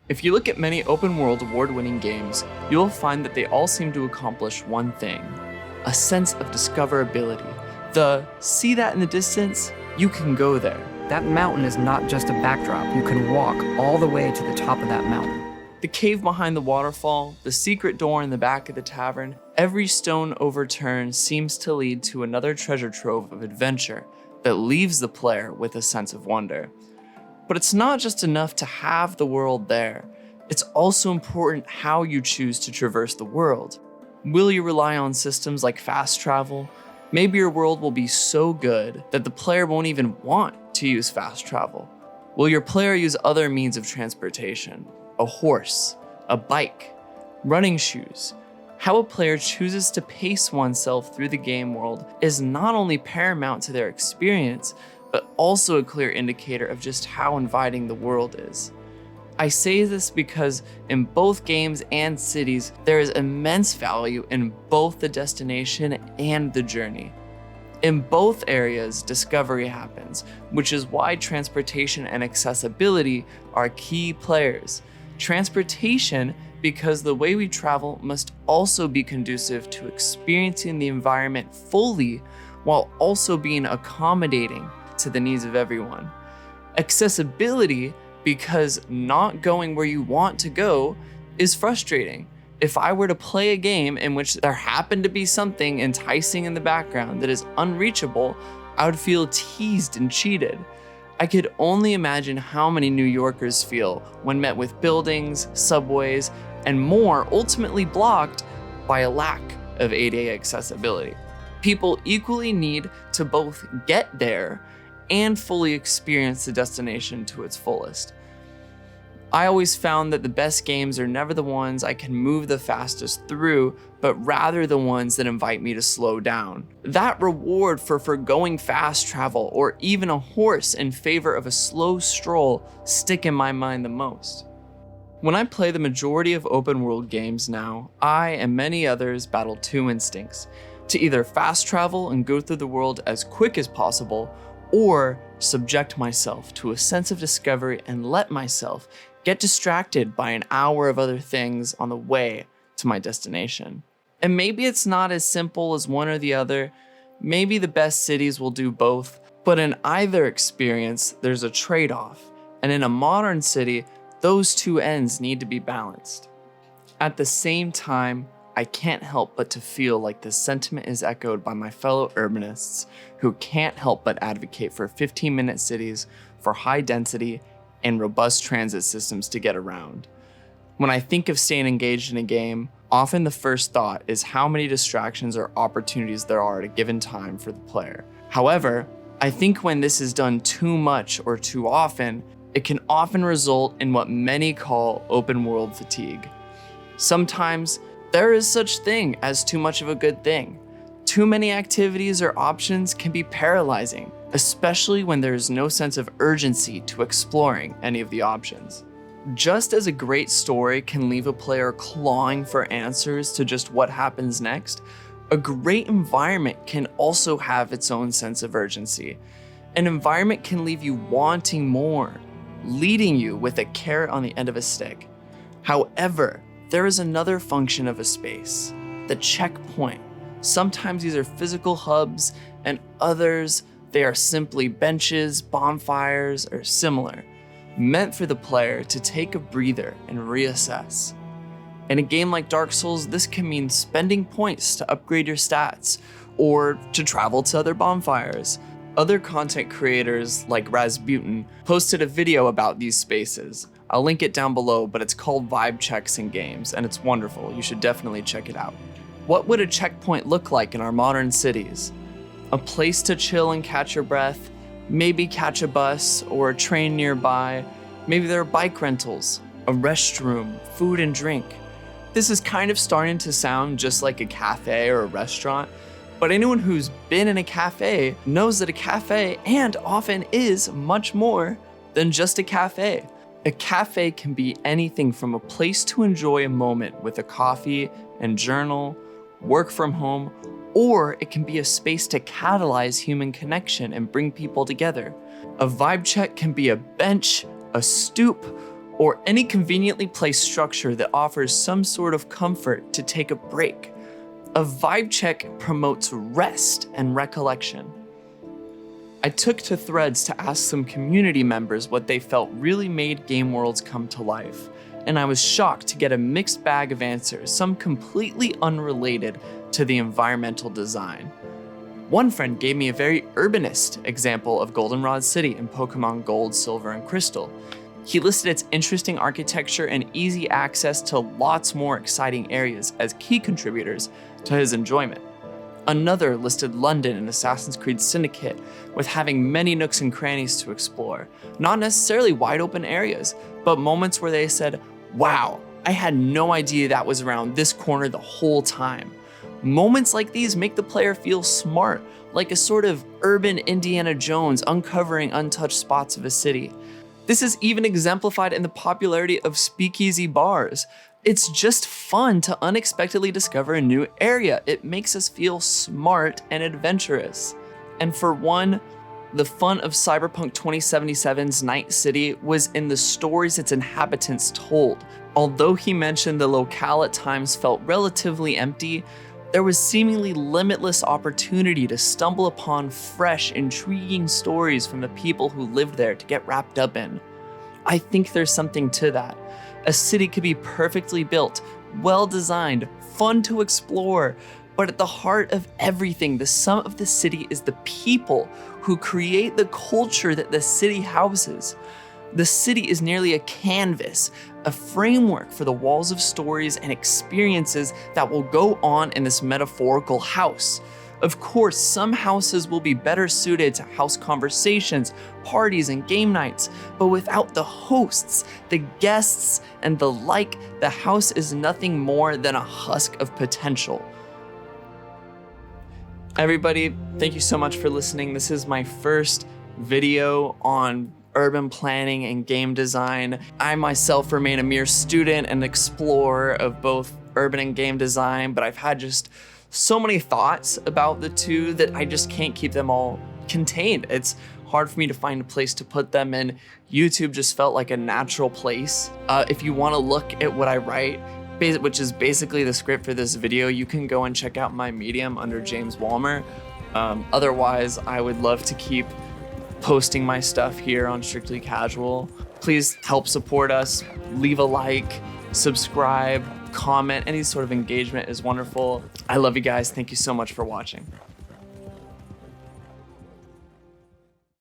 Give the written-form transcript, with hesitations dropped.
If you look at many open-world award-winning games, you'll find that they all seem to accomplish one thing: a sense of discoverability. See that in the distance? You can go there. That mountain is not just a backdrop. You can walk all the way to the top of that mountain. The cave behind the waterfall, the secret door in the back of the tavern, every stone overturned seems to lead to another treasure trove of adventure that leaves the player with a sense of wonder. But it's not just enough to have the world there. It's also important how you choose to traverse the world. Will you rely on systems like fast travel? Maybe your world will be so good that the player won't even want to use fast travel. Will your player use other means of transportation? A horse, a bike, running shoes? How a player chooses to pace oneself through the game world is not only paramount to their experience, but also a clear indicator of just how inviting the world is. I say this because in both games and cities, there is immense value in both the destination and the journey. In both areas, discovery happens, which is why transportation and accessibility are key players. Transportation, because the way we travel must also be conducive to experiencing the environment fully, while also being accommodating to the needs of everyone. Accessibility, because not going where you want to go is frustrating. If I were to play a game in which there happened to be something enticing in the background that is unreachable, I would feel teased and cheated. I could only imagine how many New Yorkers feel when met with buildings, subways, and more ultimately blocked by a lack of ADA accessibility. People equally need to both get there and fully experience the destination to its fullest. I always found that the best games are never the ones I can move the fastest through, but rather the ones that invite me to slow down. That reward for forgoing fast travel or even a horse in favor of a slow stroll stick in my mind the most. When I play the majority of open world games now, I and many others battle two instincts: to either fast travel and go through the world as quick as possible, or subject myself to a sense of discovery and let myself get distracted by an hour of other things on the way to my destination. And maybe it's not as simple as one or the other. Maybe the best cities will do both, but in either experience, there's a trade-off. And in a modern city, those two ends need to be balanced. At the same time, I can't help but to feel like this sentiment is echoed by my fellow urbanists who can't help but advocate for 15-minute cities, for high density, and robust transit systems to get around. When I think of staying engaged in a game, often the first thought is how many distractions or opportunities there are at a given time for the player. However, I think when this is done too much or too often, it can often result in what many call open world fatigue. Sometimes there is such thing as too much of a good thing. Too many activities or options can be paralyzing, especially when there is no sense of urgency to exploring any of the options. Just as a great story can leave a player clawing for answers to just what happens next, a great environment can also have its own sense of urgency. An environment can leave you wanting more, leading you with a carrot on the end of a stick. However, there is another function of a space: the checkpoint. Sometimes these are physical hubs, and others they are simply benches, bonfires, or similar, meant for the player to take a breather and reassess. In a game like Dark Souls, this can mean spending points to upgrade your stats, or to travel to other bonfires. Other content creators like Rasputin posted a video about these spaces. I'll link it down below, but it's called Vibe Checks in Games, and it's wonderful. You should definitely check it out. What would a checkpoint look like in our modern cities? A place to chill and catch your breath, maybe catch a bus or a train nearby. Maybe there are bike rentals, a restroom, food and drink. This is kind of starting to sound just like a cafe or a restaurant, but anyone who's been in a cafe knows that a cafe and often is much more than just a cafe. A cafe can be anything from a place to enjoy a moment with a coffee and journal, work from home, or it can be a space to catalyze human connection and bring people together. A vibe check can be a bench, a stoop, or any conveniently placed structure that offers some sort of comfort to take a break. A vibe check promotes rest and recollection. I took to threads to ask some community members what they felt really made game worlds come to life, and I was shocked to get a mixed bag of answers, some completely unrelated to the environmental design. One friend gave me a very urbanist example of Goldenrod City in Pokémon Gold, Silver, and Crystal. He listed its interesting architecture and easy access to lots more exciting areas as key contributors to his enjoyment. Another listed London in Assassin's Creed Syndicate with having many nooks and crannies to explore. Not necessarily wide open areas, but moments where they said, wow, I had no idea that was around this corner the whole time. Moments like these make the player feel smart, like a sort of urban Indiana Jones uncovering untouched spots of a city. This is even exemplified in the popularity of speakeasy bars. It's just fun to unexpectedly discover a new area. It makes us feel smart and adventurous. And for one, the fun of Cyberpunk 2077's Night City was in the stories its inhabitants told. Although he mentioned the locale at times felt relatively empty, there was seemingly limitless opportunity to stumble upon fresh, intriguing stories from the people who lived there to get wrapped up in. I think there's something to that. A city could be perfectly built, well-designed, fun to explore, but at the heart of everything, the sum of the city is the people who create the culture that the city houses. The city is nearly a canvas, a framework for the walls of stories and experiences that will go on in this metaphorical house. Of course, some houses will be better suited to house conversations, parties, and game nights, but without the hosts, the guests, and the like, the house is nothing more than a husk of potential. Everybody, thank you so much for listening. This is my first video on urban planning and game design. I myself remain a mere student and explorer of both urban and game design, but I've had just so many thoughts about the two that I just can't keep them all contained. It's hard for me to find a place to put them, and YouTube just felt like a natural place. If you want to look at what I write, which is basically the script for this video, you can go and check out my Medium under James Walmer. Otherwise, I would love to keep posting my stuff here on Strictly Casual. Please help support us, leave a like, subscribe, comment. Any sort of engagement is wonderful. I love you guys. Thank you so much for watching.